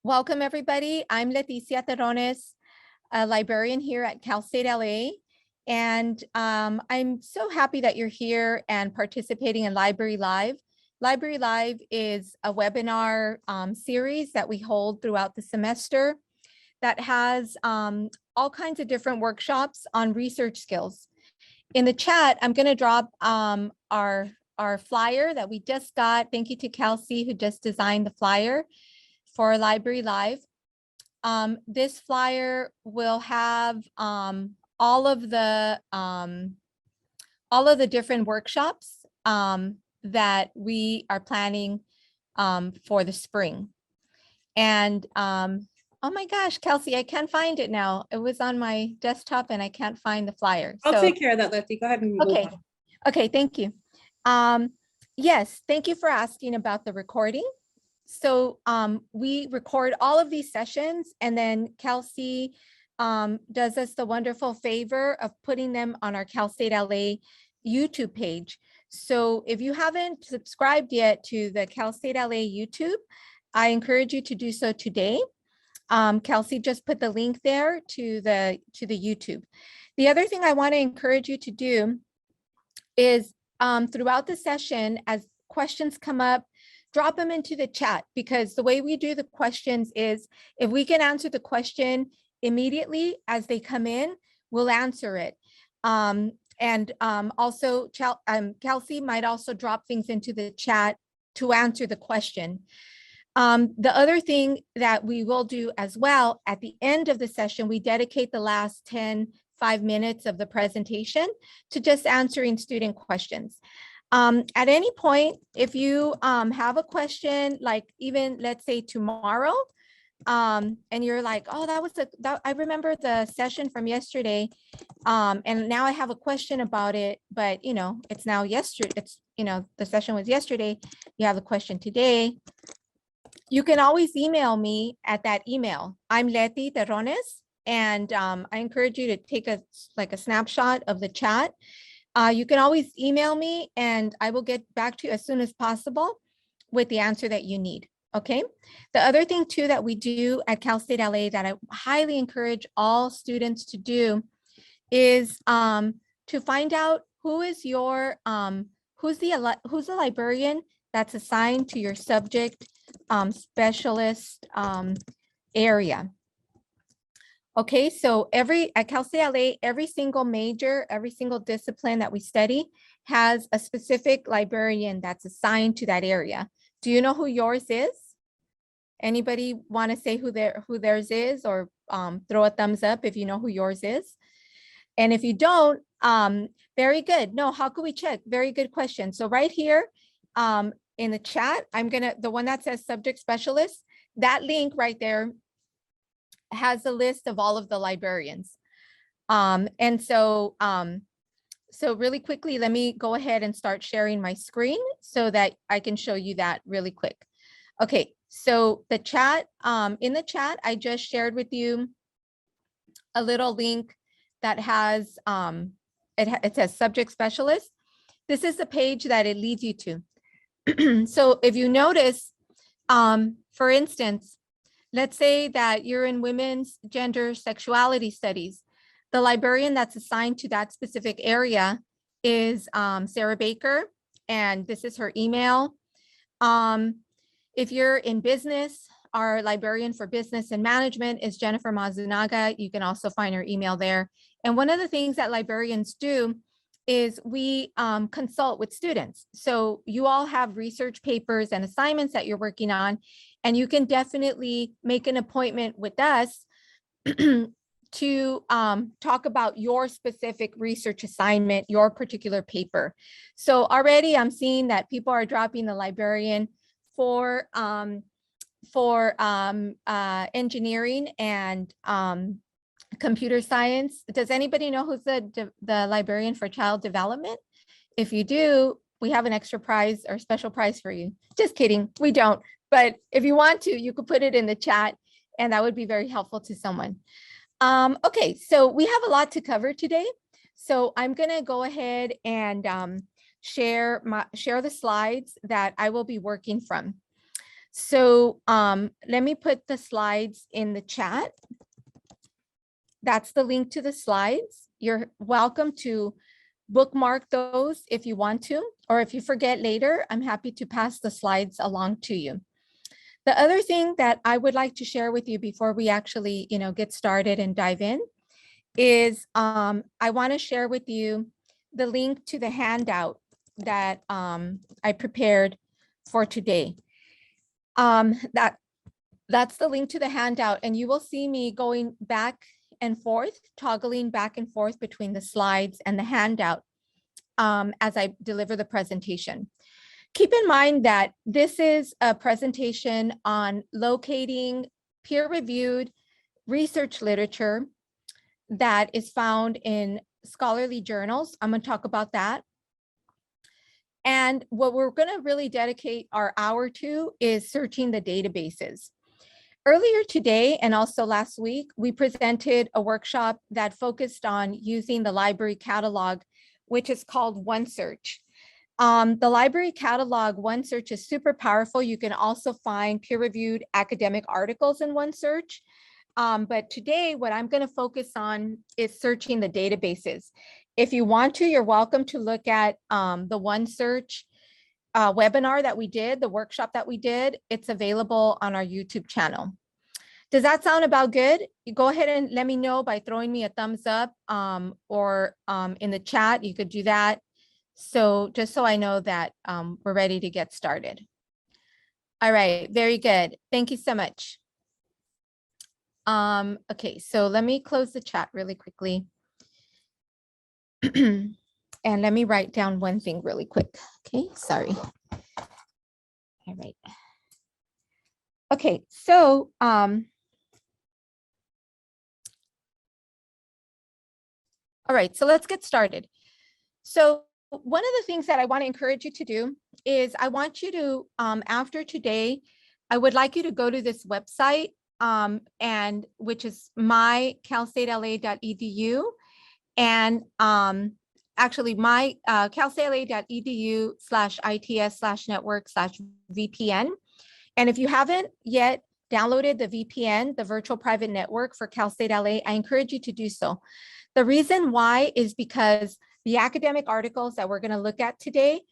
Welcome, everybody. I'm Leticia Terrones, a librarian here at Cal State L.A. And I'm so happy that you're here and participating in Library Live. Library Live is a webinar series that we hold throughout the semester that has all kinds of different workshops on research skills. In the chat, I'm going to drop our flyer that we just got. Thank you to Kelsey, who just designed the flyer for Library Live. This flyer will have all of the different workshops that we are planning for the spring. And oh my gosh, Kelsey, I can't find it now. It was on my desktop and I can't find the flyer. I'll take care of that, Letty. Go ahead and move on. Okay, thank you. Yes, thank you for asking about the recording. So we record all of these sessions, and then Kelsey does us the wonderful favor of putting them on our Cal State L.A. YouTube page. So if you haven't subscribed yet to the Cal State L.A. YouTube, I encourage you to do so today. Kelsey just put the link there to the YouTube. The other thing I want to encourage you to do is throughout the session, as questions come up, drop them into the chat, because the way we do the questions is if we can answer the question immediately as they come in, we'll answer it. Also, Kelsey might also drop things into the chat to answer the question. The other thing that we will do as well, at the end of the session, we dedicate the last 5 minutes of the presentation to just answering student questions. At any point, if you have a question, like even let's say tomorrow, and you're like, oh, I remember the session from yesterday, and now I have a question about it, but it's now yesterday, the session was yesterday, you have a question today, you can always email me at that email. I'm Leti Terrones, and I encourage you to take a snapshot of the chat. You can always email me and I will get back to you as soon as possible with the answer that you need, okay? The other thing too that we do at Cal State LA that I highly encourage all students to do is to find out who is your, who's the librarian that's assigned to your subject specialist area. Okay, so at Cal State LA, every single major, every single discipline that we study has a specific librarian that's assigned to that area. Do you know who yours is? Anybody want to say who theirs is, or throw a thumbs up if you know who yours is? And if you don't, very good. No, how could we check? Very good question. So right here in the chat, the one that says subject specialist, that link right there has a list of all of the librarians. So really quickly, let me go ahead and start sharing my screen so that I can show you that really quick. Okay, so the chat, in the chat, I just shared with you a little link that has, it says subject specialist. This is the page that it leads you to. So if you notice, for instance, let's say that you're in women's gender sexuality studies. The librarian that's assigned to that specific area is Sarah Baker, and this is her email. If you're in business, our librarian for business and management is Jennifer Mazunaga. You can also find her email there. And one of the things that librarians do is we consult with students. So you all have research papers and assignments that you're working on, and you can definitely make an appointment with us to talk about your specific research assignment, your particular paper. So already I'm seeing that people are dropping the librarian for engineering and computer science. Does anybody know who's the librarian for child development? If you do, we have an extra prize or special prize for you. Just kidding, we don't. But if you want to, you could put it in the chat and that would be very helpful to someone. Okay, so we have a lot to cover today. So I'm gonna go ahead and share the slides that I will be working from. So let me put the slides in the chat. That's the link to the slides. You're welcome to bookmark those if you want to, or if you forget later, I'm happy to pass the slides along to you. The other thing that I would like to share with you before we actually, get started and dive in is I want to share with you the link to the handout that I prepared for today. That's the link to the handout, and you will see me going back and forth, toggling back and forth between the slides and the handout as I deliver the presentation. Keep in mind that this is a presentation on locating peer-reviewed research literature that is found in scholarly journals. I'm going to talk about that. And what we're going to really dedicate our hour to is searching the databases. Earlier today, and also last week, we presented a workshop that focused on using the library catalog, which is called OneSearch. The library catalog OneSearch is super powerful. You can also find peer-reviewed academic articles in OneSearch. But today, what I'm going to focus on is searching the databases. If you want to, you're welcome to look at the OneSearch webinar that we did, the workshop that we did. It's available on our YouTube channel. Does that sound about good? You go ahead and let me know by throwing me a thumbs up or in the chat. You could do that. So just so I know that we're ready to get started. All right, very good. Thank you so much. Okay, so let me close the chat really quickly. And let me write down one thing really quick. Okay, sorry. All right. Okay, so all right, so let's get started. So one of the things that I want to encourage you to do is I want you to, after today, I would like you to go to this website, and which is mycalstatela.edu, and actually my calstatela.edu/its/network/VPN. And if you haven't yet downloaded the VPN, the virtual private network for Cal State LA, I encourage you to do so. The reason why is because the academic articles that we're going to look at today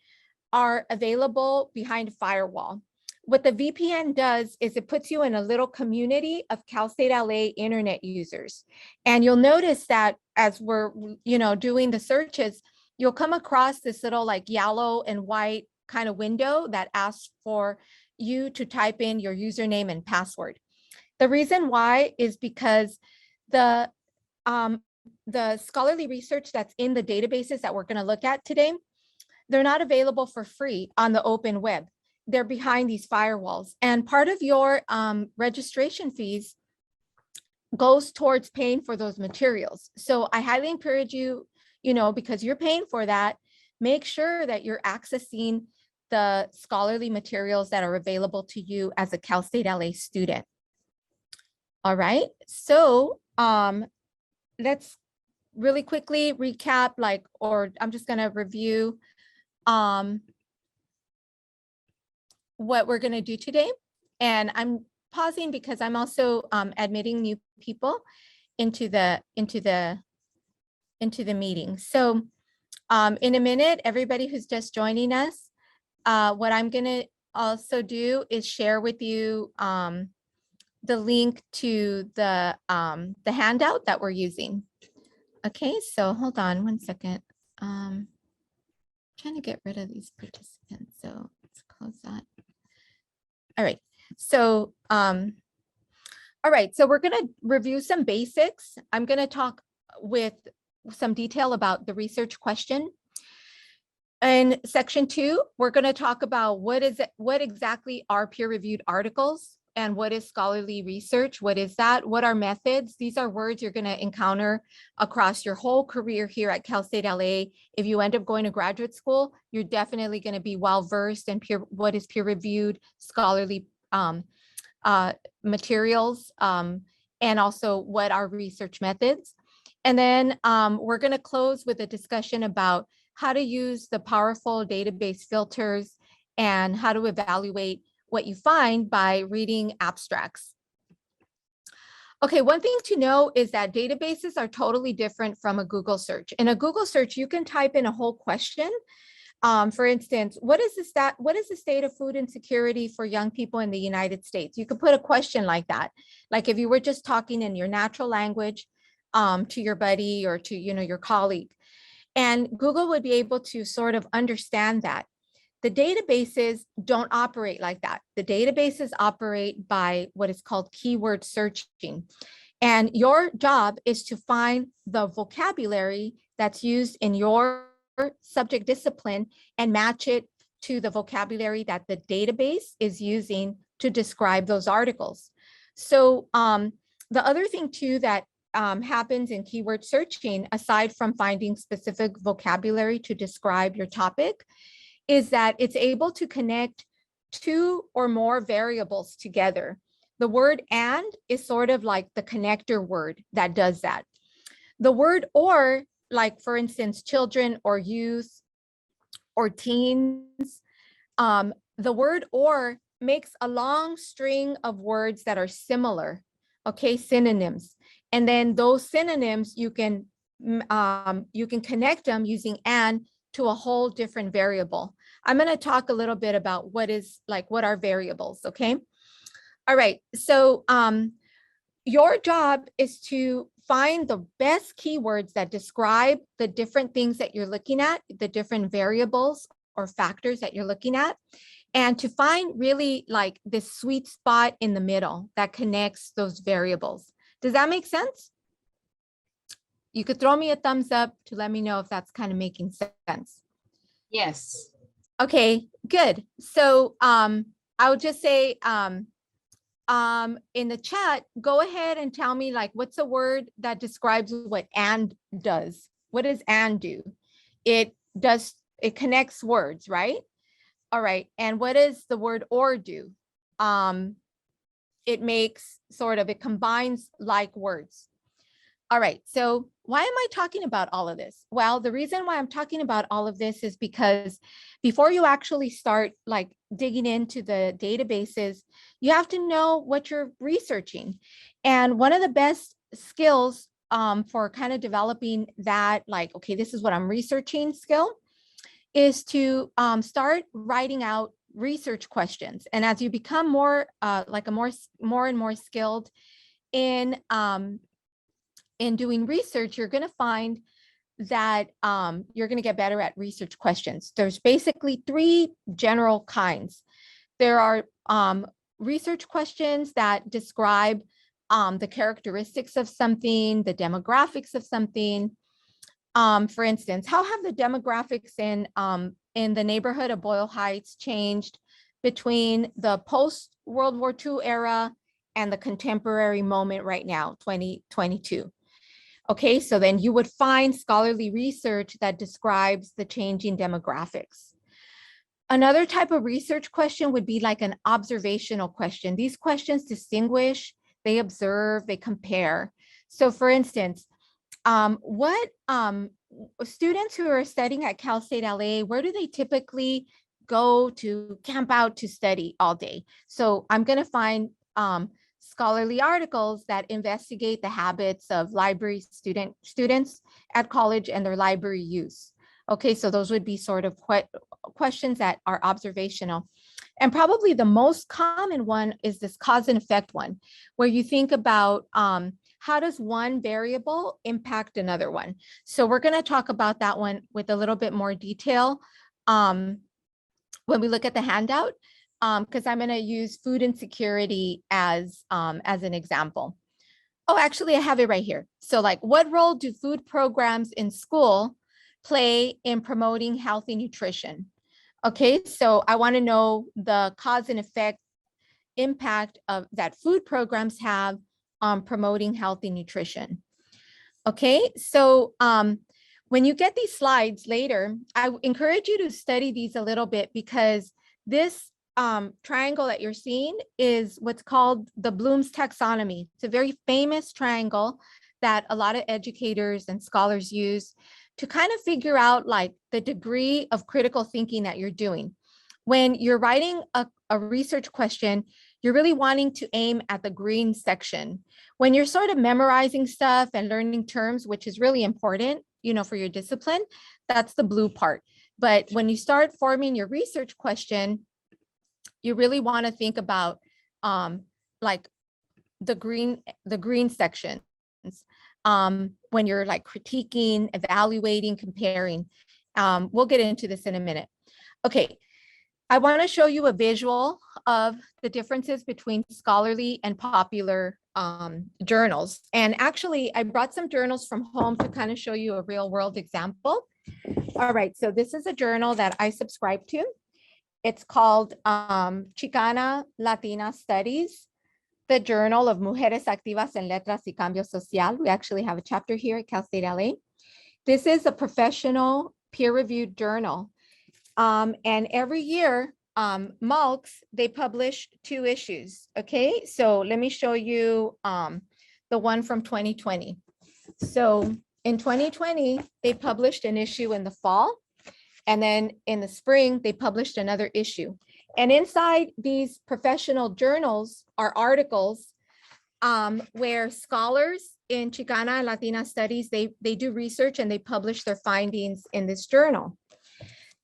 are available behind a firewall. What the VPN does is it puts you in a little community of Cal State LA internet users. And you'll notice that as we're, doing the searches, you'll come across this little like yellow and white kind of window that asks for you to type in your username and password. The reason why is because the scholarly research that's in the databases that we're going to look at today, they're not available for free on the open web. They're behind these firewalls. And part of your registration fees goes towards paying for those materials. So I highly encourage you, because you're paying for that, make sure that you're accessing the scholarly materials that are available to you as a Cal State LA student. All right, so let's really quickly recap, I'm just going to review what we're going to do today. And I'm pausing because I'm also admitting new people into the meeting. So in a minute, everybody who's just joining us, what I'm going to also do is share with you the link to the handout that we're using. Okay, so hold on one second. Trying to get rid of these participants, so let's close that. All right, so all right, so we're going to review some basics. I'm going to talk with some detail about the research question. In section 2, we're going to talk about what exactly are peer-reviewed articles and what is scholarly research. What is that? What are methods? These are words you're going to encounter across your whole career here at Cal State LA. If you end up going to graduate school, you're definitely going to be well-versed in what is peer-reviewed scholarly materials, and also what are research methods. And then we're going to close with a discussion about how to use the powerful database filters and how to evaluate what you find by reading abstracts. Okay, one thing to know is that databases are totally different from a Google search. In a Google search, you can type in a whole question. For instance, what is the state of food insecurity for young people in the United States? You could put a question like that. Like if you were just talking in your natural language to your buddy or to your colleague. And Google would be able to sort of understand that. The databases don't operate like that. The databases operate by what is called keyword searching. And your job is to find the vocabulary that's used in your subject discipline and match it to the vocabulary that the database is using to describe those articles. So the other thing too that happens in keyword searching, aside from finding specific vocabulary to describe your topic, is that it's able to connect two or more variables together. The word "and" is sort of like the connector word that does that. The word "or," like for instance, children or youth or teens, the word "or" makes a long string of words that are similar, okay, synonyms. And then those synonyms, you can connect them using "and" to a whole different variable. I'm going to talk a little bit about what are variables, okay? All right, so your job is to find the best keywords that describe the different things that you're looking at, the different variables or factors that you're looking at, and to find really like this sweet spot in the middle that connects those variables. Does that make sense? You could throw me a thumbs up to let me know if that's kind of making sense. Yes. Okay, good. So I would just say in the chat, go ahead and tell me like what's a word that describes what "and" does. What does "and" do? It connects words, right? All right. And what does the word "or" do? It combines like words. All right, so why am I talking about all of this? Well, the reason why I'm talking about all of this is because before you actually start like digging into the databases, you have to know what you're researching. And one of the best skills for kind of developing that, like, okay, this is what I'm researching skill, is to start writing out research questions. And as you become more more and more skilled in doing research, you're going to find that you're going to get better at research questions. There's basically three general kinds. There are research questions that describe the characteristics of something, the demographics of something. For instance, how have the demographics in the neighborhood of Boyle Heights changed between the post-World War II era and the contemporary moment right now, 2022? Okay, so then you would find scholarly research that describes the changing demographics. Another type of research question would be like an observational question. These questions distinguish, they observe, they compare. So for instance, what students who are studying at Cal State L.A., where do they typically go to camp out to study all day? So I'm going to find scholarly articles that investigate the habits of library students at college and their library use. Okay, so those would be sort of questions that are observational. And probably the most common one is this cause and effect one, where you think about how does one variable impact another one? So we're going to talk about that one with a little bit more detail when we look at the handout, because I'm going to use food insecurity as an example. Oh, actually, I have it right here. So like, what role do food programs in school play in promoting healthy nutrition? Okay, so I want to know the cause and effect impact of that food programs have on promoting healthy nutrition. Okay, so when you get these slides later, I encourage you to study these a little bit, because this triangle that you're seeing is what's called the Blooms Taxonomy. It's a very famous triangle that a lot of educators and scholars use to kind of figure out like the degree of critical thinking that you're doing. when you're writing a research question, you're really wanting to aim at the green section. When you're sort of memorizing stuff and learning terms, which is really important, for your discipline, that's the blue part. But when you start forming your research question, you really want to think about like the green sections when you're like critiquing, evaluating, comparing. We'll get into this in a minute. Okay, I want to show you a visual of the differences between scholarly and popular journals. And actually, I brought some journals from home to kind of show you a real world example. All right, so this is a journal that I subscribe to. It's called Chicana Latina Studies, the Journal of Mujeres Activas en Letras y Cambio Social. We actually have a chapter here at Cal State L.A. This is a professional peer-reviewed journal. And every year, MALCS, they publish 2 issues, okay? So let me show you the one from 2020. So in 2020, they published an issue in the fall, and then in the spring, they published another issue. And inside these professional journals are articles where scholars in Chicana and Latina studies, they do research and they publish their findings in this journal.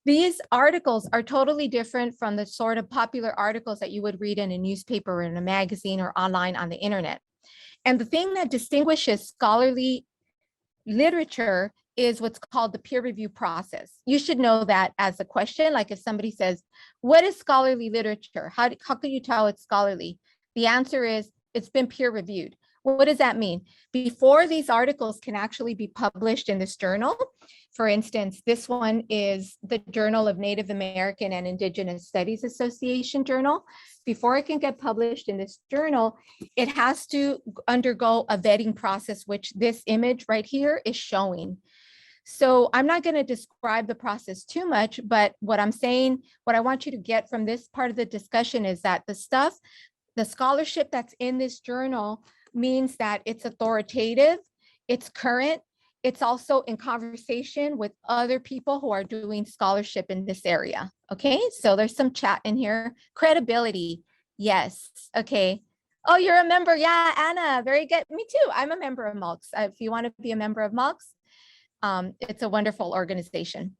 These articles are totally different from the sort of popular articles that you would read in a newspaper or in a magazine or online on the internet. And the thing that distinguishes scholarly literature is what's called the peer review process. You should know that as a question, like if somebody says, what is scholarly literature? How can you tell it's scholarly? The answer is, it's been peer reviewed. What does that mean? Before these articles can actually be published in this journal, for instance, this one is the Journal of Native American and Indigenous Studies Association journal. Before it can get published in this journal, it has to undergo a vetting process, which this image right here is showing. So I'm not going to describe the process too much, but what I'm saying, what I want you to get from this part of the discussion is that the scholarship that's in this journal means that it's authoritative, it's current, it's also in conversation with other people who are doing scholarship in this area. Okay, so there's some chat in here. Credibility, yes. Okay. Oh, you're a member. Yeah, Anna, very good. Me too. I'm a member of MALCS. If you want to be a member of MALCS, it's a wonderful organization.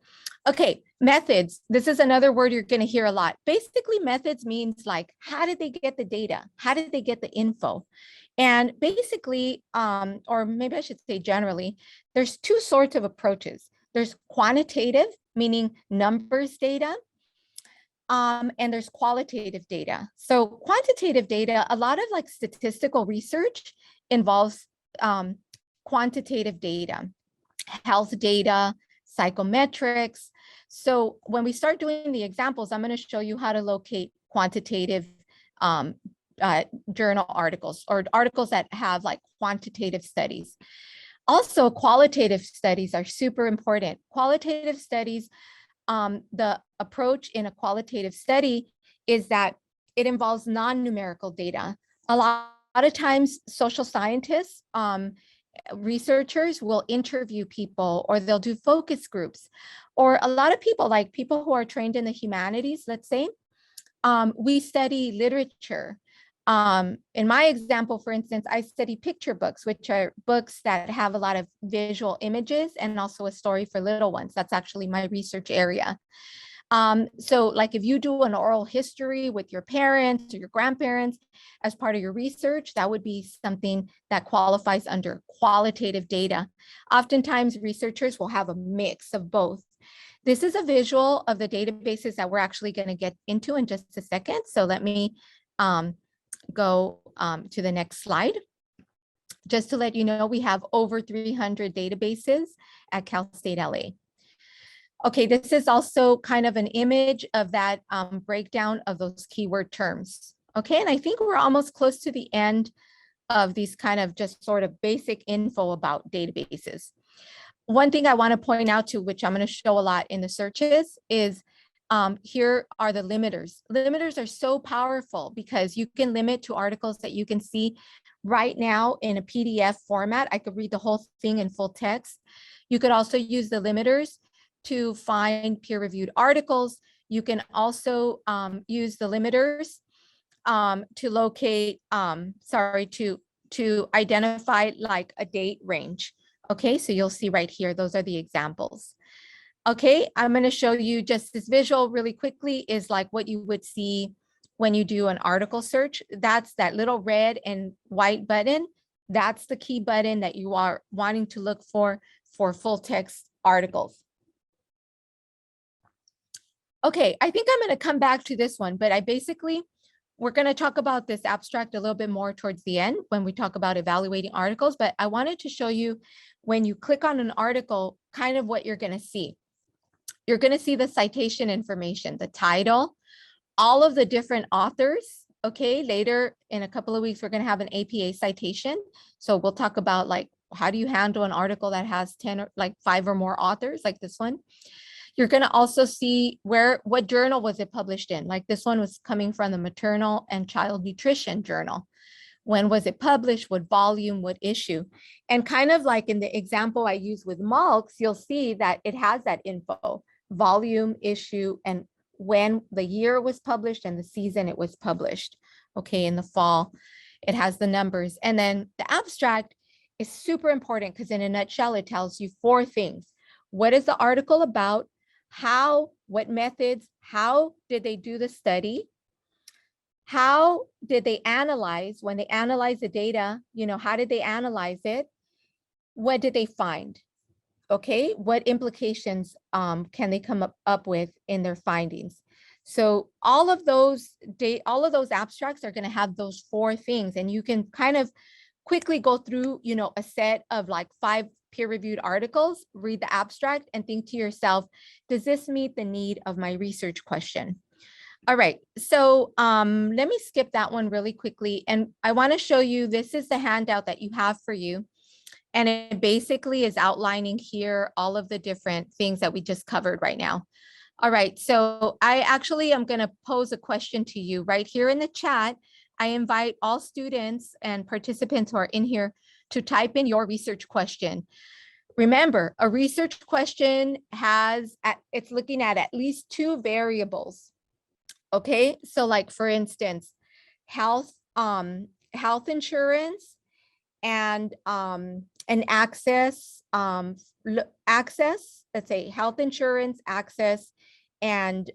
Okay, methods. This is another word you're going to hear a lot. Basically, methods means like, how did they get the data? How did they get the info? And basically, or maybe I should say generally, there's 2 sorts of approaches. There's quantitative, meaning numbers data, and there's qualitative data. So quantitative data, a lot of like statistical research involves quantitative data, health data, psychometrics. So when we start doing the examples, I'm going to show you how to locate quantitative journal articles or articles that have like quantitative studies. Also, qualitative studies are super important. Qualitative studies, the approach in a qualitative study is that it involves non-numerical data. A lot of times, social scientists, researchers will interview people, or they'll do focus groups, or a lot of people, like people who are trained in the humanities, let's say, we study literature. In my example, for instance, I study picture books, which are books that have a lot of visual images and also a story for little ones. That's actually my research area. So like if you do an oral history with your parents or your grandparents as part of your research, that would be something that qualifies under qualitative data. Oftentimes researchers will have a mix of both. This is a visual of the databases that we're actually going to get into in just a second. So let me go to the next slide. Just to let you know, we have over 300 databases at Cal State L.A. Okay, this is also kind of an image of that breakdown of those keyword terms. Okay, and I think we're almost close to the end of these kind of just sort of basic info about databases. One thing I want to point out to, which I'm going to show a lot in the searches, is here are the limiters. Limiters are so powerful because you can limit to articles that you can see right now in a PDF format. I could read the whole thing in full text. You could also use the limiters to find peer-reviewed articles. You can also use the limiters to locate, to identify like a date range. Okay, so you'll see right here, those are the examples. Okay, I'm going to show you just this visual really quickly is like what you would see when you do an article search. That's that little red and white button. That's the key button that you are wanting to look for full text articles. Okay, I think I'm going to come back to this one, but we're going to talk about this abstract a little bit more towards the end when we talk about evaluating articles, but I wanted to show you when you click on an article, kind of what you're going to see. You're going to see the citation information, the title, all of the different authors. Okay, later in a couple of weeks, we're going to have an APA citation. So we'll talk about like, how do you handle an article that has 10 or like 5 or more authors like this one? You're going to also see what journal was it published in? Like this one was coming from the Maternal and Child Nutrition Journal. When was it published? What volume, what issue? And kind of like in the example I use with Malks, you'll see that it has that info, volume, issue, and when the year was published and the season it was published. Okay, in the fall, it has the numbers. And then the abstract is super important because in a nutshell, it tells you 4 things. What is the article about? How, what methods, how did they do the study? How did they analyze, when they analyze the data, how did they analyze it? What did they find? Okay, what implications can they come up with in their findings? So all of those abstracts are going to have those 4 things, and you can kind of quickly go through, a set of like 5 peer-reviewed articles, read the abstract and think to yourself, does this meet the need of my research question? All right, so let me skip that one really quickly. And I want to show you, this is the handout that you have for you. And it basically is outlining here all of the different things that we just covered right now. All right, so I actually am going to pose a question to you right here in the chat. I invite all students and participants who are in here to type in your research question. Remember, a research question it's looking at least 2 variables. Okay, so like for instance, health insurance and access, let's say health insurance access and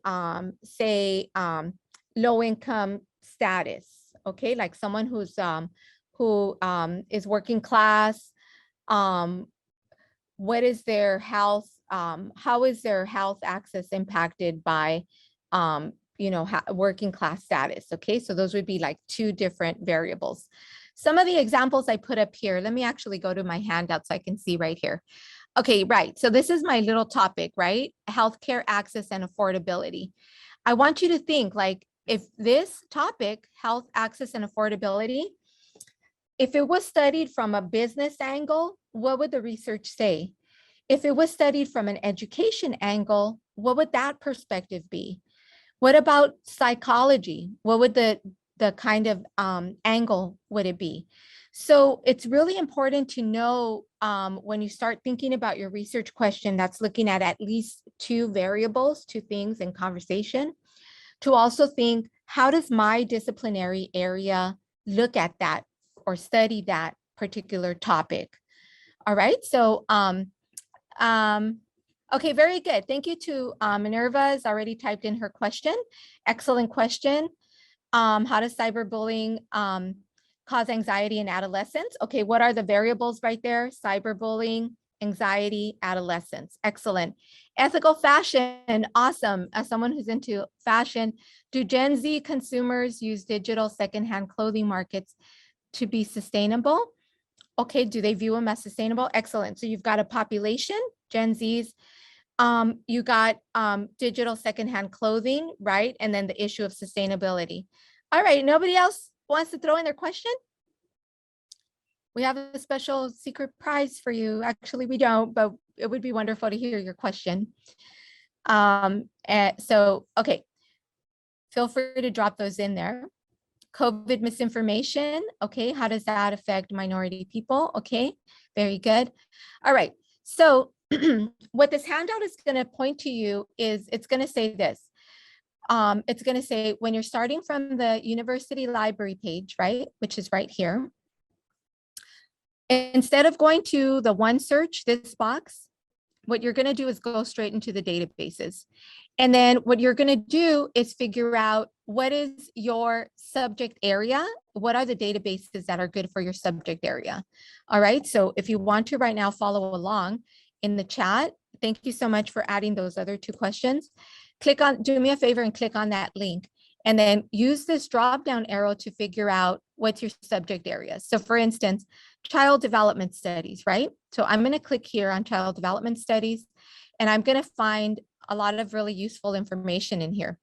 low income status. Okay, like someone who is working class. What is their health? How is their health access impacted by working class status? Okay, so those would be like 2 different variables. Some of the examples I put up here, let me actually go to my handout so I can see right here. Okay, right, so this is my little topic, right? Healthcare access and affordability. I want you to think like, if this topic, health access and affordability, if it was studied from a business angle, what would the research say? If it was studied from an education angle, what would that perspective be? What about psychology? What would the kind of angle would it be? So it's really important to know when you start thinking about your research question that's looking at least 2 variables, 2 things in conversation, to also think, how does my disciplinary area look at that or study that particular topic? All right, so okay, very good. Thank you to Minerva has already typed in her question. Excellent question. How does cyberbullying cause anxiety in adolescents? Okay, what are the variables right there? Cyberbullying, anxiety, adolescence. Excellent. Ethical fashion, awesome. As someone who's into fashion, do Gen Z consumers use digital secondhand clothing markets to be sustainable? Okay, do they view them as sustainable? Excellent. So you've got a population, Gen Zs. You got digital secondhand clothing, right? And then the issue of sustainability. All right, nobody else wants to throw in their question? We have a special secret prize for you. Actually, we don't, but it would be wonderful to hear your question. Okay, feel free to drop those in there. COVID misinformation. Okay, how does that affect minority people? Okay, very good. All right, so what this handout is going to point to you is it's going to say this. it's going to say when you're starting from the university library page, right, which is right here, instead of going to the one search, this box, what you're going to do is go straight into the databases. And then what you're going to do is figure out what is your subject area. What are the databases that are good for your subject area? All right. So if you want to right now follow along in the chat, thank you so much for adding those other two questions. Do me a favor and click on that link. And then use this drop down arrow to figure out what's your subject area. So for instance, child development studies, right? So I'm going to click here on child development studies, and I'm going to find a lot of really useful information in here,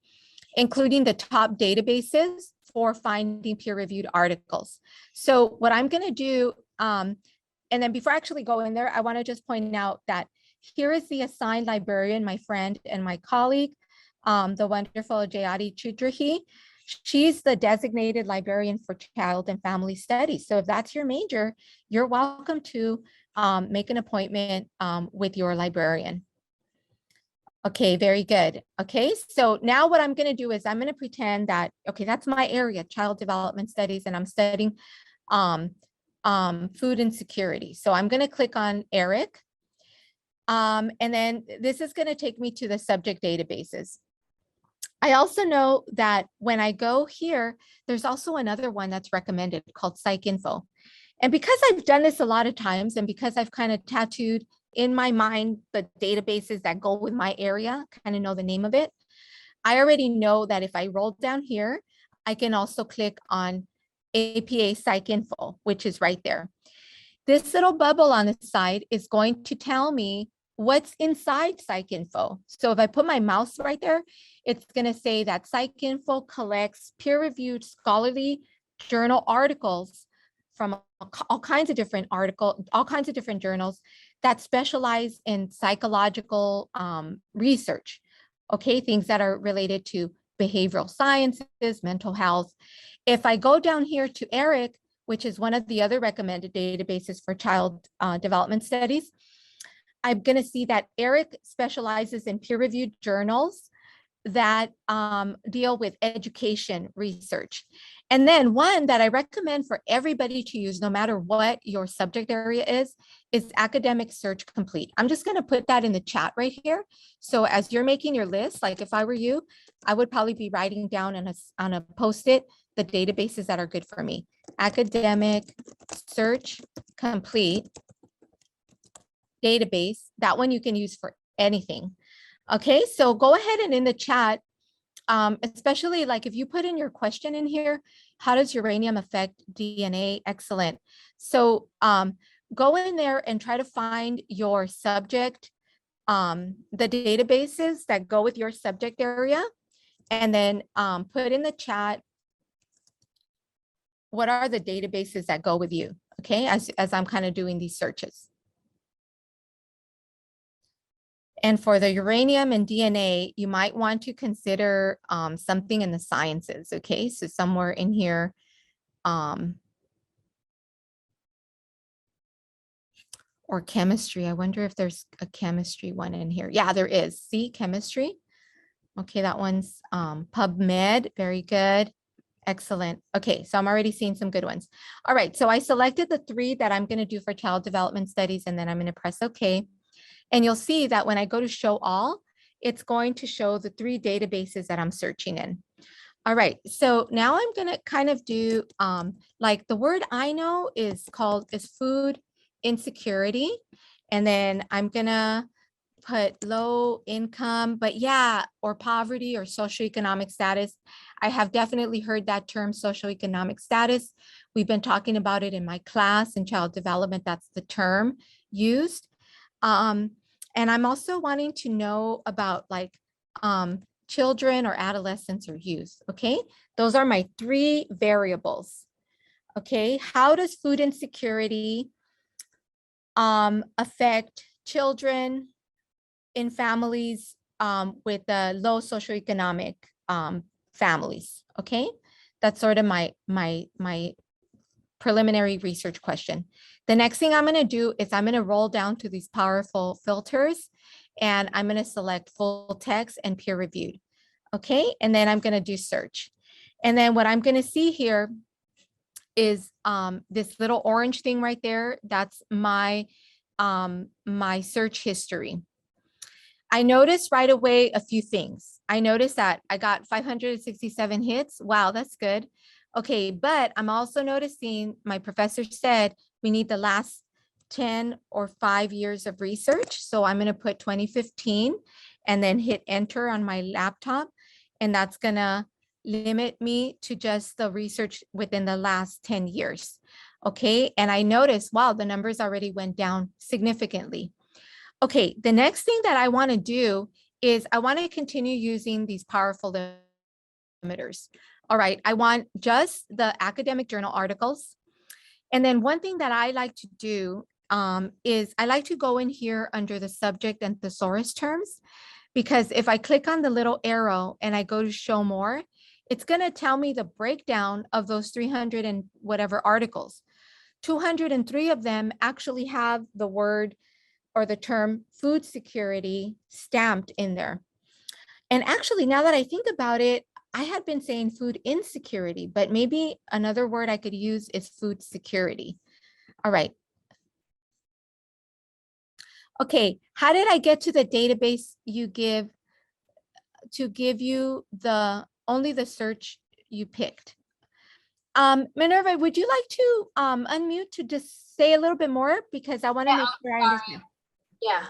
including the top databases for finding peer-reviewed articles. So what I'm going to do, and then before I actually go in there, I want to just point out that here is the assigned librarian, my friend and my colleague, the wonderful Jayati Chudrahi. She's the designated librarian for child and family studies. So if that's your major, you're welcome to make an appointment with your librarian. Okay, very good. Okay, so now what I'm going to do is I'm going to pretend that, okay, that's my area, child development studies, and I'm studying food insecurity. So I'm going to click on Eric. And then this is going to take me to the subject databases. I also know that when I go here, there's also another one that's recommended called Psycinfo. And because I've done this a lot of times, and because I've kind of tattooed in my mind the databases that go with my area, kind of know the name of it, I already know that if I roll down here, I can also click on APA Psycinfo, which is right there. This little bubble on the side is going to tell me what's inside Psycinfo. So if I put my mouse right there, it's going to say that Psycinfo collects peer-reviewed scholarly journal articles from all kinds of different journals that specialize in psychological research. Okay, things that are related to behavioral sciences, mental health. If I go down here to Eric, which is one of the other recommended databases for child development studies, I'm going to see that Eric specializes in peer-reviewed journals that deal with education research. And then one that I recommend for everybody to use, no matter what your subject area is Academic Search Complete. I'm just going to put that in the chat right here. So as you're making your list, like if I were you, I would probably be writing down on a Post-it the databases that are good for me. Academic Search Complete database. That one you can use for anything. Okay, so go ahead and in the chat, especially like if you put in your question in here, how does uranium affect DNA? Excellent. So go in there and try to find your subject, the databases that go with your subject area, and then put in the chat, what are the databases that go with you? Okay, as I'm kind of doing these searches. And for the uranium and DNA, you might want to consider something in the sciences, okay? So somewhere in here, or chemistry. I wonder if there's a chemistry one in here. Yeah, there is. See, chemistry. Okay, that one's PubMed. Very good. Excellent. Okay, so I'm already seeing some good ones. All right, so I selected the 3 that I'm going to do for child development studies, and then I'm going to press OK. And you'll see that when I go to show all, it's going to show the 3 databases that I'm searching in. All right, so now I'm going to kind of do like the word I know is food insecurity. And then I'm going to put low income, but yeah, or poverty or socioeconomic status. I have definitely heard that term, socioeconomic status. We've been talking about it in my class in child development. That's the term used. And I'm also wanting to know about like children or adolescents or youth. Okay, those are my 3 variables. Okay, how does food insecurity affect children in families with low socioeconomic families? Okay, that's sort of my preliminary research question. The next thing I'm going to do is I'm going to roll down to these powerful filters, and I'm going to select full text and peer reviewed. Okay, and then I'm going to do search. And then what I'm going to see here is this little orange thing right there. That's my search history. I noticed right away a few things. I noticed that I got 567 hits. Wow, that's good. Okay, but I'm also noticing my professor said we need the last 10 or 5 years of research. So I'm going to put 2015 and then hit enter on my laptop. And that's going to limit me to just the research within the last 10 years. Okay, and I noticed, wow, the numbers already went down significantly. Okay, the next thing that I want to do is I want to continue using these powerful limiters. All right, I want just the academic journal articles. And then one thing that I like to do is I like to go in here under the subject and thesaurus terms, because if I click on the little arrow and I go to show more, it's going to tell me the breakdown of those 300 and whatever articles. 203 of them actually have the word or the term food security stamped in there. And actually, now that I think about it, I had been saying food insecurity, but maybe another word I could use is food security. All right. Okay, how did I get to the database you give to give you the only the search you picked? Minerva, would you like to unmute to just say a little bit more, because I want to make sure I understand. Yeah,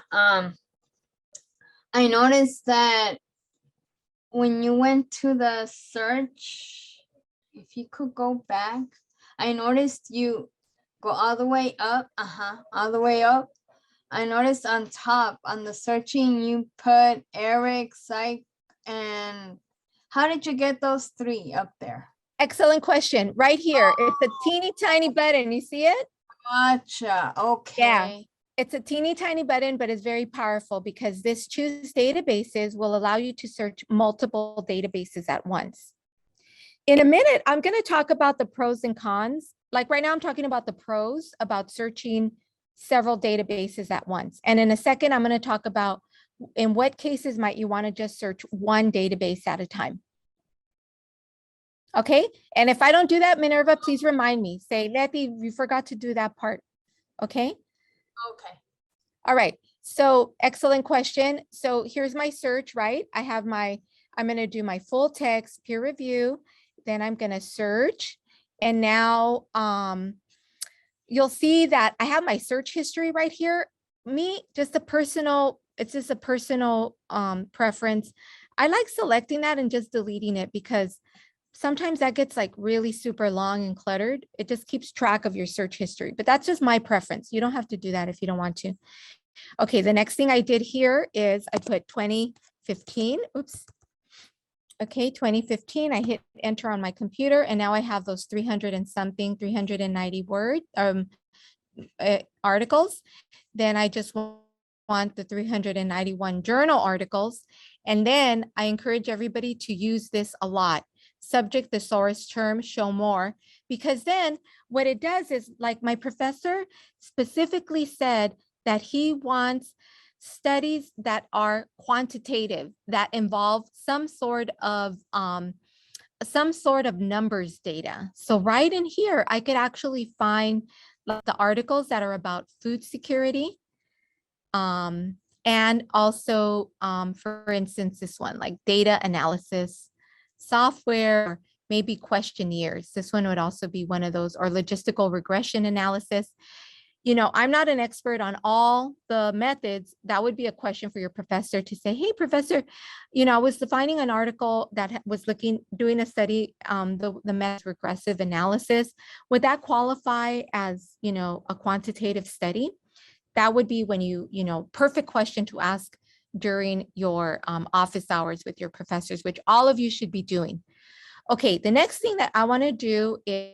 I noticed that when you went to the search, if you could go back, I noticed you go all the way up, all the way up. I noticed on top, on the searching, you put Eric, Psych, and how did you get those 3 up there? Excellent question. Right here, it's a teeny tiny button. You see it? Gotcha, okay. Yeah. It's a teeny tiny button, but it's very powerful because this choose databases will allow you to search multiple databases at once. In a minute, I'm going to talk about the pros and cons. Like right now, I'm talking about the pros about searching several databases at once. And in a second, I'm going to talk about in what cases might you want to just search one database at a time. Okay. And if I don't do that, Minerva, please remind me. Say, Letty, you forgot to do that part. Okay. Okay. All right. So excellent question. So here's my search, right? I have my, I'm going to do my full text peer review. Then I'm going to search. And now you'll see that I have my search history right here. Me, just a personal, it's just a personal preference. I like selecting that and just deleting it because sometimes that gets like really super long and cluttered. It just keeps track of your search history, but that's just my preference. You don't have to do that if you don't want to. Okay, the next thing I did here is I put 2015. Oops. Okay, 2015. I hit enter on my computer, and now I have those 300 and something, 390 word articles. Then I just want the 391 journal articles. And then I encourage everybody to use this a lot. Subject, thesaurus term, show more, because then what it does is, like my professor specifically said, that he wants studies that are quantitative, that involve some sort of numbers data. So right in here, I could actually find the articles that are about food security. And also, for instance, this one, like data analysis, software, maybe questionnaires. This one would also be one of those, or logistical regression analysis. You know, I'm not an expert on all the methods. That would be a question for your professor to say, hey, professor, you know, I was finding an article that was doing a study, the method regressive analysis. Would that qualify as, you know, a quantitative study? That would be when you know, perfect question to ask during your office hours with your professors, which all of you should be doing. Okay, the next thing that I want to do is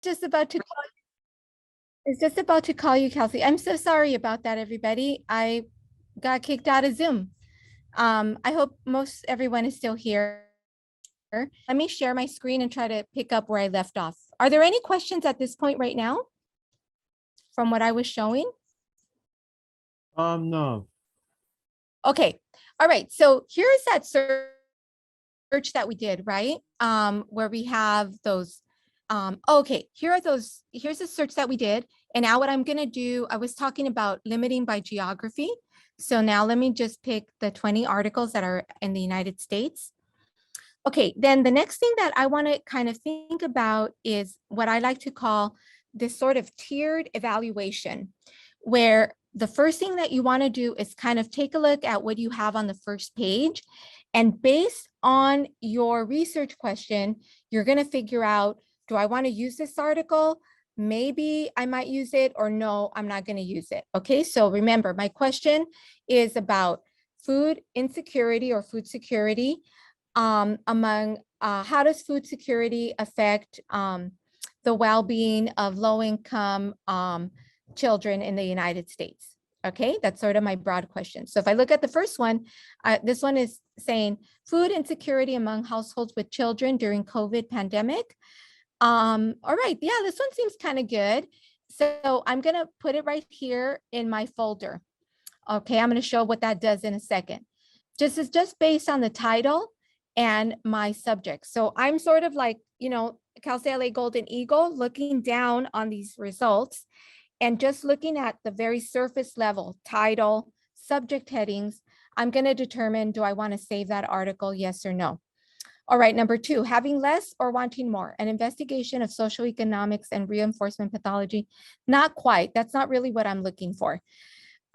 just about to call It's just about to call you, Kelsey. I'm so sorry about that, everybody. I got kicked out of Zoom. I hope most everyone is still here. Let me share my screen and try to pick up where I left off. Are there any questions at this point right now from what I was showing? No. Okay. All right. So here's that search that we did, right? Where we have those. Okay, here's the search that we did. And now what I'm going to do, I was talking about limiting by geography. So now let me just pick the 20 articles that are in the United States. Okay, then the next thing that I want to kind of think about is what I like to call this sort of tiered evaluation, where the first thing that you want to do is kind of take a look at what you have on the first page. And based on your research question, you're going to figure out, do I want to use this article? Maybe I might use it, or no, I'm not going to use it. Okay, so remember, my question is about food insecurity or food security among how does food security affect the well-being of low-income children in the United States? Okay, that's sort of my broad question. So if I look at the first one, this one is saying food insecurity among households with children during COVID pandemic. All right, yeah, this one seems kind of good. So I'm gonna put it right here in my folder. Okay, I'm gonna show what that does in a second. Just based on the title and my subject. So I'm sort of like, Cal State L.A. Golden Eagle looking down on these results and just looking at the very surface level, title, subject headings, I'm going to determine, do I want to save that article, yes or no? All right, number 2, having less or wanting more, an investigation of social economics and reinforcement pathology. Not quite, that's not really what I'm looking for.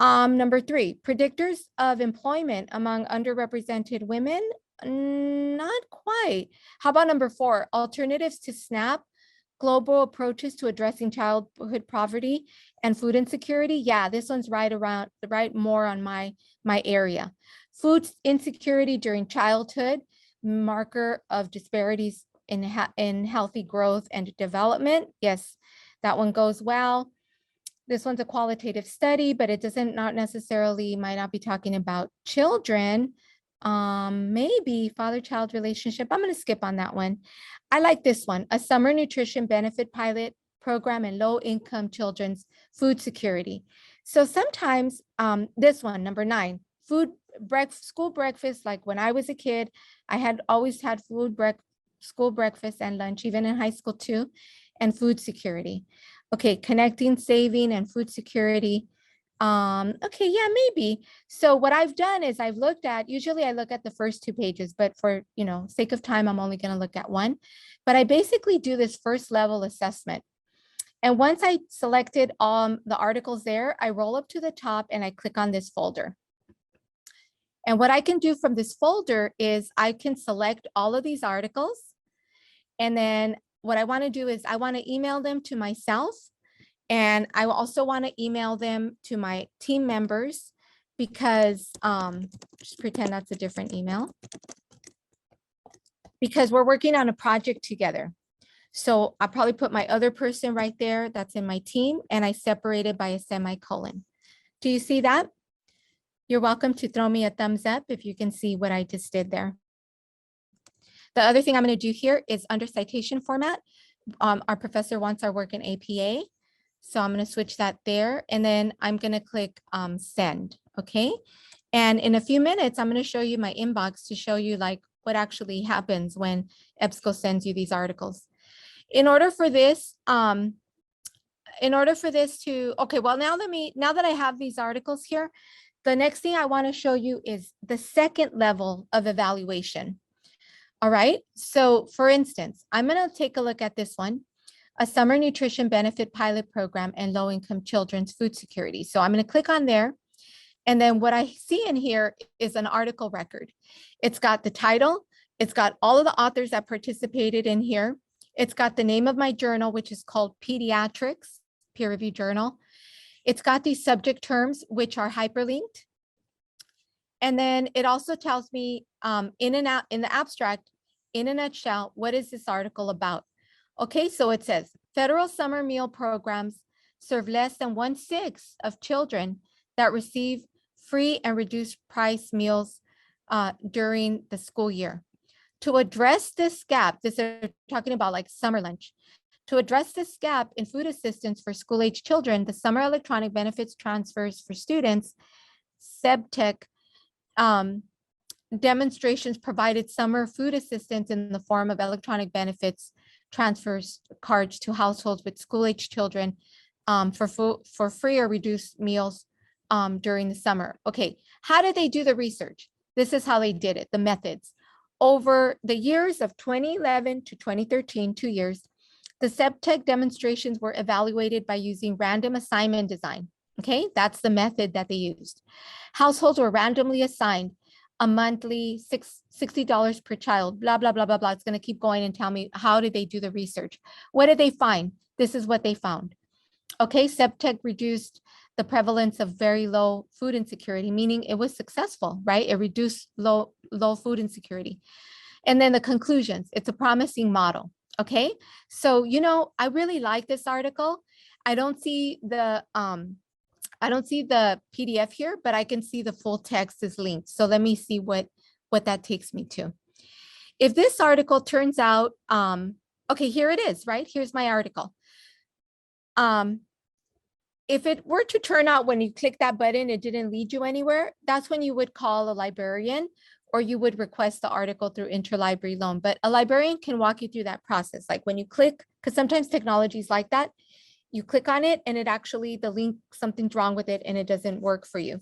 Number 3, predictors of employment among underrepresented women. Not quite. How about number 4, alternatives to SNAP, global approaches to addressing childhood poverty and food insecurity? Yeah, this one's right more on my area. Food insecurity during childhood, marker of disparities in healthy growth and development. Yes, that one goes well. This one's a qualitative study, but it might not be talking about children. Maybe father-child relationship. I'm going to skip on that one. I like this one, a summer nutrition benefit pilot program in low-income children's food security. So sometimes this one, number 9, school breakfast. Like when I was a kid, I had always had school breakfast and lunch, even in high school too, and food security. Okay, connecting saving and food security. Okay, yeah, maybe. So what I've done is usually I look at the first 2 pages, but for, sake of time, I'm only going to look at one. But I basically do this first level assessment. And once I selected the articles there, I roll up to the top and I click on this folder. And what I can do from this folder is I can select all of these articles. And then what I want to do is I want to email them to myself. And I also want to email them to my team members because, just pretend that's a different email, because we're working on a project together. So I'll probably put my other person right there that's in my team, and I separate it by a semicolon. Do you see that? You're welcome to throw me a thumbs up if you can see what I just did there. The other thing I'm going to do here is under citation format. Our professor wants our work in APA. So I'm going to switch that there, and then I'm going to click send. Okay. And in a few minutes, I'm going to show you my inbox to show you like what actually happens when EBSCO sends you these articles. In order for this to, okay, well, now that I have these articles here, the next thing I want to show you is the second level of evaluation. All right. So for instance, I'm going to take a look at this one, a summer nutrition benefit pilot program and low-income children's food security. So I'm going to click on there. And then what I see in here is an article record. It's got the title. It's got all of the authors that participated in here. It's got the name of my journal, which is called Pediatrics, peer review journal. It's got these subject terms, which are hyperlinked. And then it also tells me in the abstract, in a nutshell, what is this article about? Okay, so it says Federal summer meal programs serve less than 1/6 of children that receive free and reduced price meals during the school year. To address this gap, this is talking about like summer lunch. To address this gap in food assistance for school-age children, the Summer Electronic Benefits Transfers for Students, SEBTEC, demonstrations provided summer food assistance in the form of electronic benefits transfers cards to households with school-age children for free or reduced meals during the summer. Okay, how did they do the research? This is how they did it, the methods. Over the years of 2011 to 2013, 2 years, the SEBTEC demonstrations were evaluated by using random assignment design. Okay, that's the method that they used. Households were randomly assigned a monthly $60 per child, blah, blah, blah, blah, blah. It's going to keep going and tell me how did they do the research? What did they find? This is what they found. Okay, SEBTEC reduced the prevalence of very low food insecurity, meaning it was successful, right? It reduced low food insecurity. And then the conclusions, it's a promising model. Okay, so, you know, I really like this article. I don't see the PDF here, but I can see the full text is linked. So let me see what that takes me to. If this article turns out, okay, here it is, right? Here's my article. If it were to turn out when you click that button, it didn't lead you anywhere, that's when you would call a librarian or you would request the article through Interlibrary Loan. But a librarian can walk you through that process. Like when you click, because sometimes technology is like that, you click on it and it actually, the link, something's wrong with it and it doesn't work for you.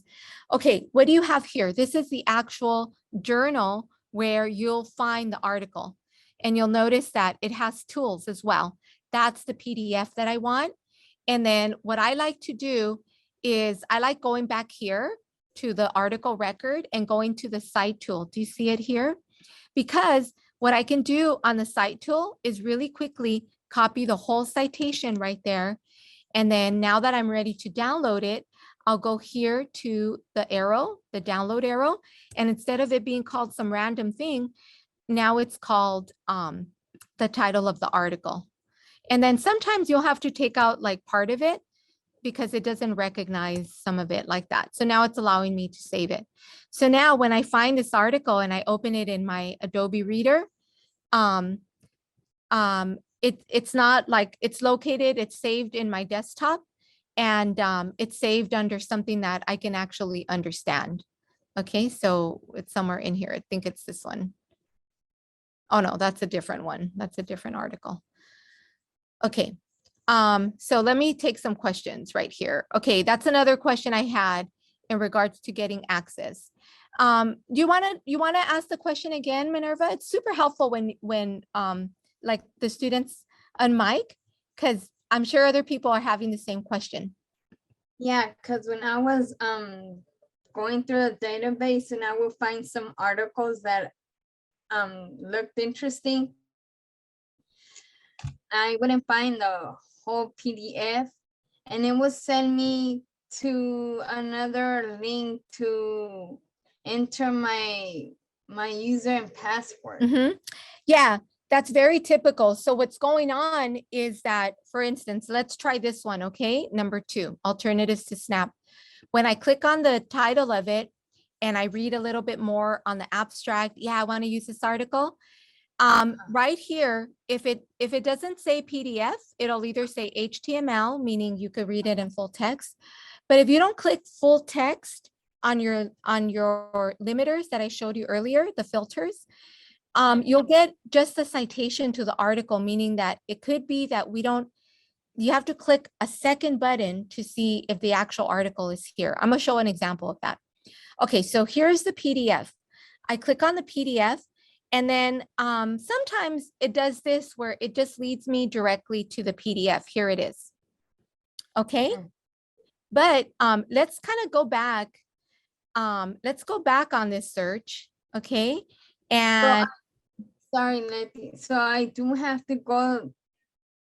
Okay, what do you have here? This is the actual journal where you'll find the article. And you'll notice that it has tools as well. That's the PDF that I want. And then what I like to do is I like going back here to the article record and going to the cite tool. Do you see it here? Because what I can do on the cite tool is really quickly copy the whole citation right there. And then now that I'm ready to download it, I'll go here to the arrow, the download arrow. And instead of it being called some random thing, now it's called the title of the article. And then sometimes you'll have to take out like part of it because it doesn't recognize some of it like that. So now it's allowing me to save it. So now when I find this article and I open it in my Adobe Reader, it's not like it's located, it's saved in my desktop and it's saved under something that I can actually understand. Okay, so it's somewhere in here. I think it's this one. Oh no, that's a different one. That's a different article. Okay, so let me take some questions right here. Okay, that's another question I had in regards to getting access. Do you want to ask the question again, Minerva? It's super helpful when like the students on mic, because I'm sure other people are having the same question. Yeah, because when I was going through the database and I will find some articles that looked interesting, I wouldn't find the whole PDF and it would send me to another link to enter my user and password. Mm-hmm. Yeah, that's very typical. So what's going on is that, for instance, let's try this one, okay? Number 2, alternatives to SNAP. When I click on the title of it and I read a little bit more on the abstract, yeah, I want to use this article. Right here, if it doesn't say PDF, it'll either say HTML, meaning you could read it in full text. But if you don't click full text on your limiters that I showed you earlier, the filters, you'll get just the citation to the article, meaning that it could be that you have to click a second button to see if the actual article is here. I'm gonna show an example of that. Okay, so here's the PDF. I click on the PDF. And then sometimes it does this where it just leads me directly to the PDF. Here it is. Okay. But let's kind of go back. Let's go back on this search. Okay. And sorry, Letty. So I do have to go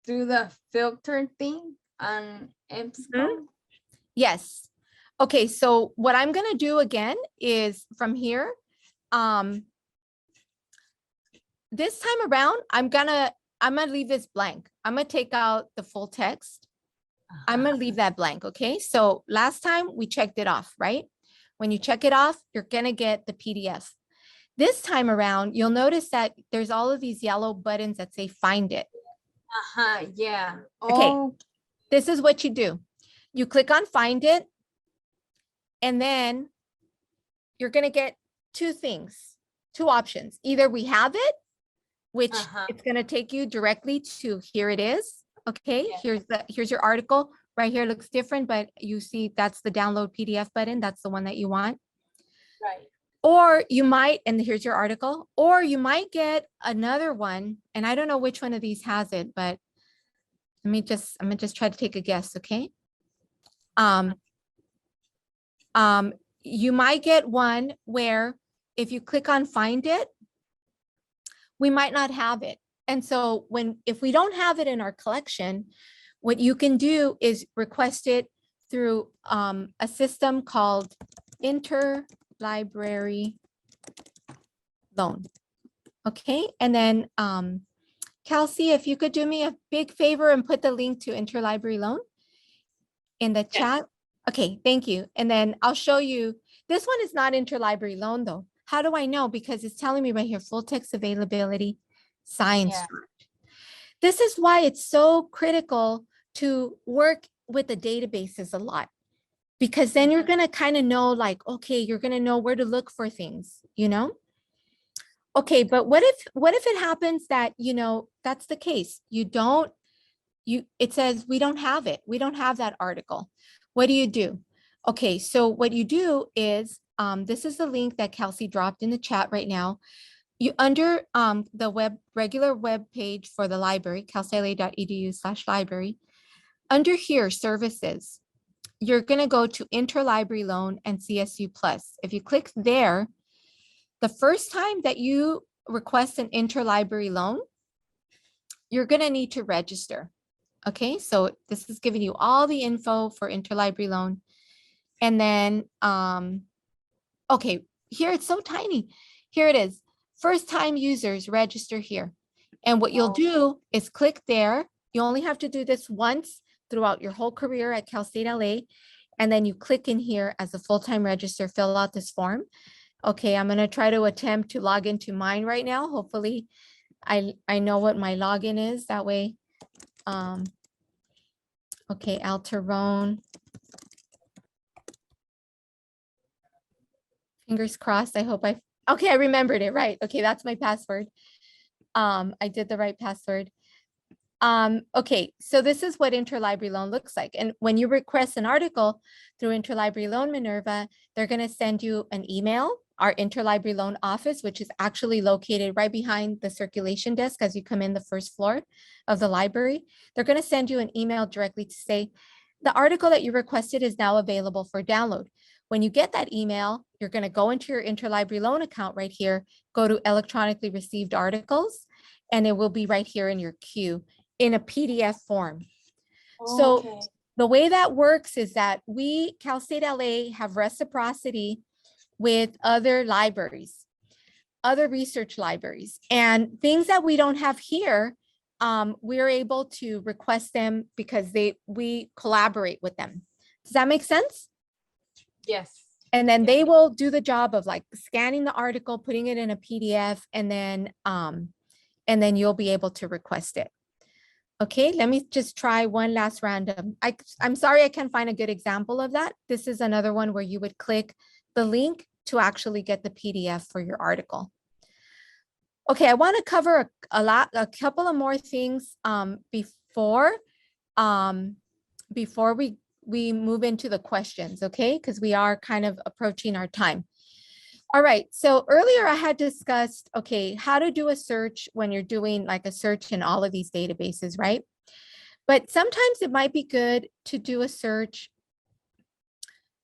through the filter thing on EBSCO? Yes. Okay. So what I'm going to do again is from here, this time around, I'm gonna I'm gonna leave this blank. I'm gonna take out the full text. I'm gonna leave that blank, okay? So last time we checked it off, right? When you check it off, you're gonna get the PDF. This time around, you'll notice that there's all of these yellow buttons that say find it. Yeah. Okay. Oh, This is what you do. You click on find it, and then you're gonna get two things, two options. Either we have it, which it's gonna take you directly to here it is. Okay, Yeah. here's your article. Right here looks different, but you see that's the download PDF button. That's the one that you want. right. Or you might, and here's your article, or you might get another one. And I don't know which one of these has it, but I'm gonna just try to take a guess, okay? You might get one where if you click on find it, we might not have it. And so if we don't have it in our collection, what you can do is request it through a system called Interlibrary Loan. Okay, and then Kelsey, if you could do me a big favor and put the link to Interlibrary Loan in the chat. Okay, thank you. And then I'll show you, this one is not Interlibrary Loan though. How do I know? Because it's telling me right here, full text availability, science. Yeah. This is why it's so critical to work with the databases a lot, because then you're gonna kind of know like, okay, you're gonna know where to look for things, you know? Okay, but what if it happens that, you know, that's the case. It says we don't have it. We don't have that article. What do you do? Okay, so what you do is, this is the link that Kelsey dropped in the chat right now. You under the regular web page for the library, calstatela.edu/library, under here, services, you're gonna go to Interlibrary Loan and CSU Plus. If you click there, the first time that you request an interlibrary loan, you're gonna need to register. Okay, so this is giving you all the info for interlibrary loan. And then, okay, here it's so tiny. Here it is. First time users register here. And what you'll do is click there. You only have to do this once throughout your whole career at Cal State L.A. And then you click in here as a full-time register, fill out this form. Okay, I'm gonna try to attempt to log into mine right now. Hopefully I know what my login is that way. Okay, Alterone. Fingers crossed. I hope okay, I remembered it, right? Okay, that's my password. I did the right password. Okay, so this is what Interlibrary Loan looks like. And when you request an article through Interlibrary Loan Minerva, they're gonna send you an email, our Interlibrary Loan office, which is actually located right behind the circulation desk as you come in the first floor of the library. They're gonna send you an email directly to say, the article that you requested is now available for download. When you get that email, you're gonna go into your Interlibrary Loan account right here, go to electronically received articles, and it will be right here in your queue in a PDF form. So the way that works is that we, Cal State LA, have reciprocity with other libraries, other research libraries, and things that we don't have here, we're able to request them because we collaborate with them. Does that make sense? Yes. And then they will do the job of like scanning the article, putting it in a PDF, and then you'll be able to request it. Okay, let me just try one last random. I'm sorry I can't find a good example of that. This is another one where you would click the link to actually get the PDF for your article. Okay, I want to cover a couple of more things before we move into the questions, okay? Because we are kind of approaching our time. All right, so earlier I had discussed, okay, how to do a search when you're doing like a search in all of these databases, right? But sometimes it might be good to do a search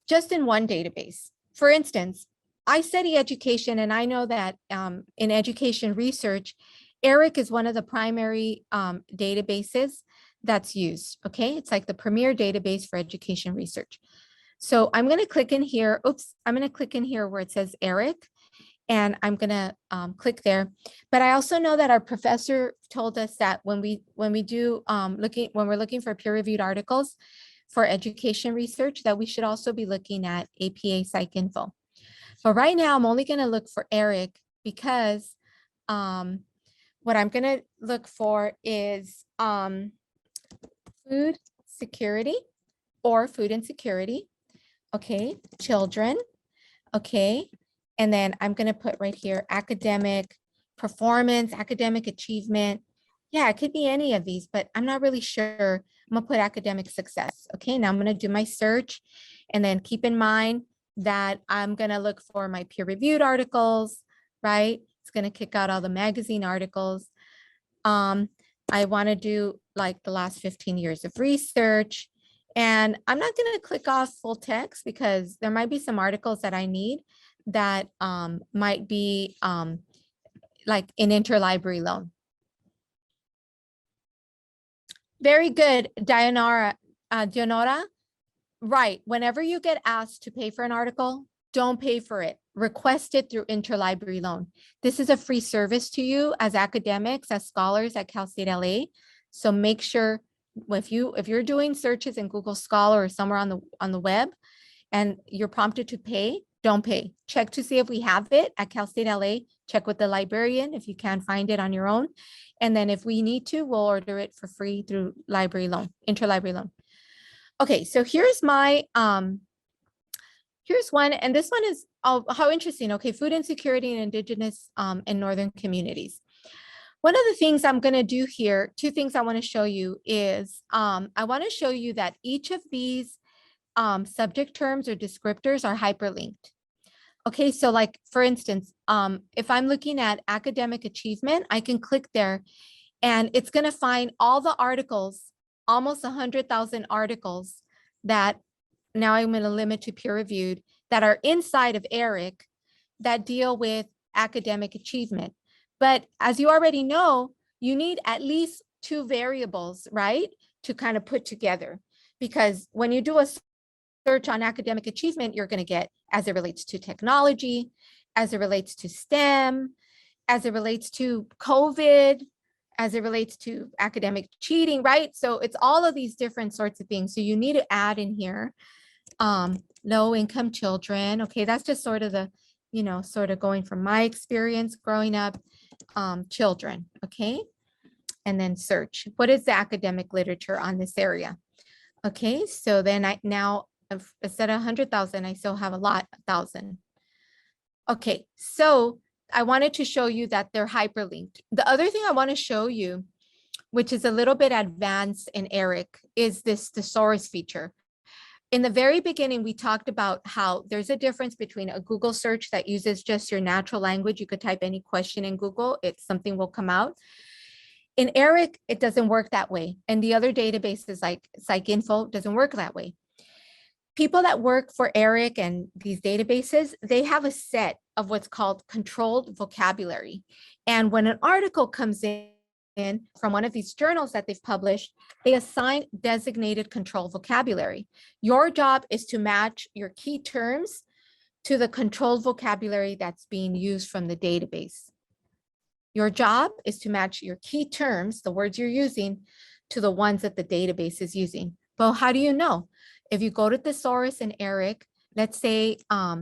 just in one database. For instance, I study education, and I know that in education research, ERIC is one of the primary databases that's used, okay? It's like the premier database for education research. So I'm going to click in here. Oops, I'm going to click in here where it says ERIC. And I'm gonna click there. But I also know that our professor told us that when we're looking for peer-reviewed articles for education research, that we should also be looking at APA Psycinfo. But right now, I'm only gonna look for ERIC because what I'm gonna look for is food security or food insecurity. Okay, children. Okay, and then I'm going to put right here academic performance, academic achievement. Yeah, it could be any of these, but I'm not really sure. I'm going to put academic success. Okay, now I'm going to do my search, and then keep in mind that I'm going to look for my peer-reviewed articles, right? It's going to kick out all the magazine articles. I want to do like the last 15 years of research. And I'm not going to click off full text because there might be some articles that I need that might be like in Interlibrary Loan. Very good, Dionora. Right, whenever you get asked to pay for an article, don't pay for it. Request it through Interlibrary Loan. This is a free service to you as academics, as scholars at Cal State L.A. So make sure if you're doing searches in Google Scholar or somewhere on the web and you're prompted to pay, don't pay. Check to see if we have it at Cal State L.A. Check with the librarian if you can't find it on your own. And then if we need to, we'll order it for free through Library Loan, Interlibrary Loan. Okay, so here's my here's one, and this one is how interesting. Okay, food insecurity in indigenous and northern communities. One of the things I'm going to do here, two things I want to show you is I want to show you that each of these subject terms or descriptors are hyperlinked. Okay, so like for instance, if I'm looking at academic achievement, I can click there and it's going to find all the articles, almost 100,000 articles that now I'm going to limit to peer reviewed that are inside of ERIC that deal with academic achievement. But as you already know, you need at least two variables, right, to kind of put together. Because when you do a search on academic achievement, you're going to get as it relates to technology, as it relates to STEM, as it relates to COVID, as it relates to academic cheating, right? So it's all of these different sorts of things. So you need to add in here low income children. Okay, that's just sort of the, sort of going from my experience growing up, children. Okay, and then search. What is the academic literature on this area? Okay, so then instead of 100,000, I still have a lot, 1,000. Okay, so I wanted to show you that they're hyperlinked. The other thing I want to show you, which is a little bit advanced in ERIC, is this Thesaurus feature. In the very beginning, we talked about how there's a difference between a Google search that uses just your natural language. You could type any question in Google, something will come out. In ERIC, it doesn't work that way. And the other databases like Psycinfo doesn't work that way. People that work for ERIC and these databases, they have a set of what's called controlled vocabulary. And when an article comes in from one of these journals that they've published, they assign designated controlled vocabulary. Your job is to match your key terms to the controlled vocabulary that's being used from the database. Your job is to match your key terms, the words you're using, to the ones that the database is using. But how do you know? If you go to Thesaurus and ERIC, let's say I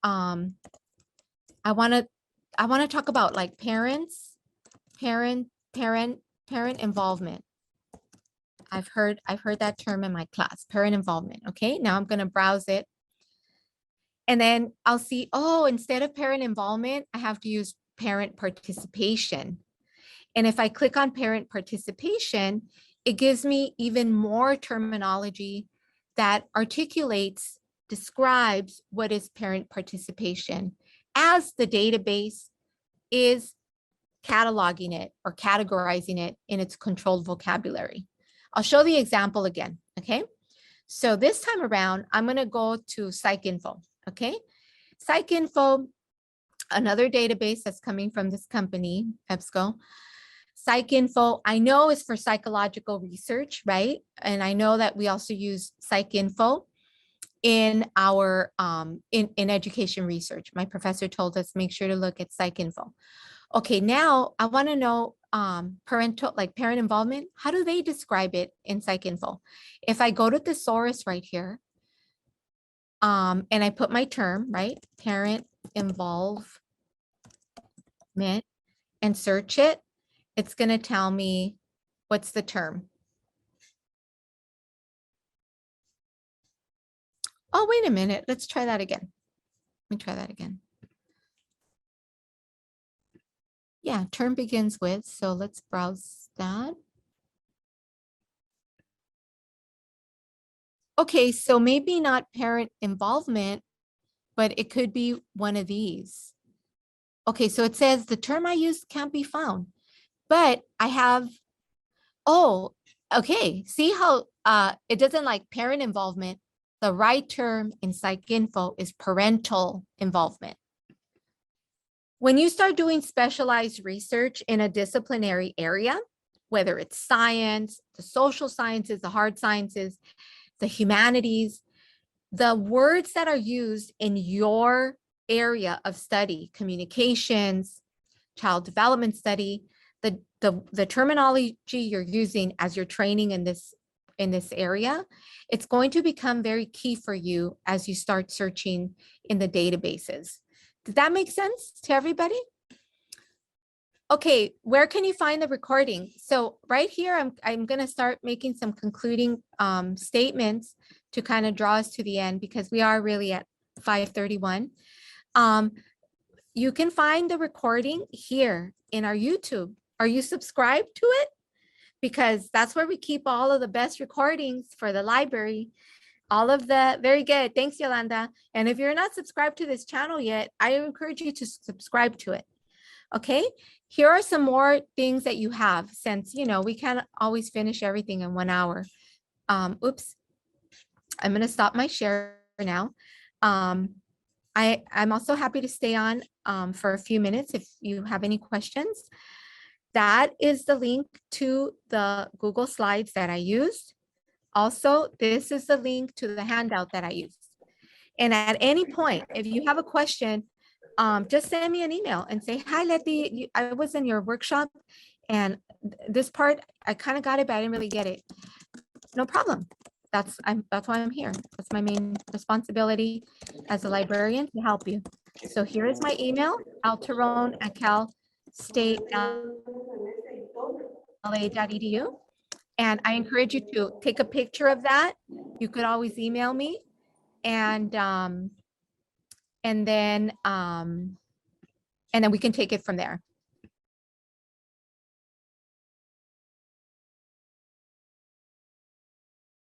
want to talk about like parent involvement. I've heard that term in my class, parent involvement. Okay, now I'm going to browse it. And then I'll see, oh, instead of parent involvement, I have to use parent participation. And if I click on parent participation, it gives me even more terminology that describes what is parent participation as the database is cataloging it or categorizing it in its controlled vocabulary. I'll show the example again, okay? So this time around, I'm gonna go to Psycinfo, okay? Psycinfo, another database that's coming from this company, EBSCO. Psycinfo, I know is for psychological research, right? And I know that we also use Psycinfo in our in education research. My professor told us make sure to look at Psycinfo. Okay, now I want to know parental, like parent involvement. How do they describe it in Psycinfo? If I go to Thesaurus right here, and I put my term, right, parent involvement, and search it, it's going to tell me what's the term. Oh, wait a minute. Let's try that again. Let me try that again. Yeah, term begins with, so let's browse that. Okay, so maybe not parent involvement, but it could be one of these. Okay, so it says the term I used can't be found, but I have, oh, okay. See how it doesn't like parent involvement. The right term in Psycinfo is parental involvement. When you start doing specialized research in a disciplinary area, whether it's science, the social sciences, the hard sciences, the humanities, the words that are used in your area of study, communications, child development study, the terminology you're using as you're training in this area, it's going to become very key for you as you start searching in the databases. Does that make sense to everybody? Okay, where can you find the recording? So right here, I'm going to start making some concluding statements to kind of draw us to the end because we are really at 5:31. You can find the recording here in our YouTube. Are you subscribed to it? Because that's where we keep all of the best recordings for the library. All of the, very good. Thanks, Yolanda. And if you're not subscribed to this channel yet, I encourage you to subscribe to it. Okay, here are some more things that you have since, you know, we can't always finish everything in 1 hour. Oops, I'm going to stop my share now. I'm also happy to stay on for a few minutes if you have any questions. That is the link to the Google Slides that I used. Also, this is the link to the handout that I used. And at any point, if you have a question, just send me an email and say, hi, Letty, I was in your workshop and this part, I kind of got it, but I didn't really get it. No problem. That's why I'm here. That's my main responsibility as a librarian to help you. So here is my email, alterone@Cal State L.A.edu. And I encourage you to take a picture of that. You could always email me and then we can take it from there.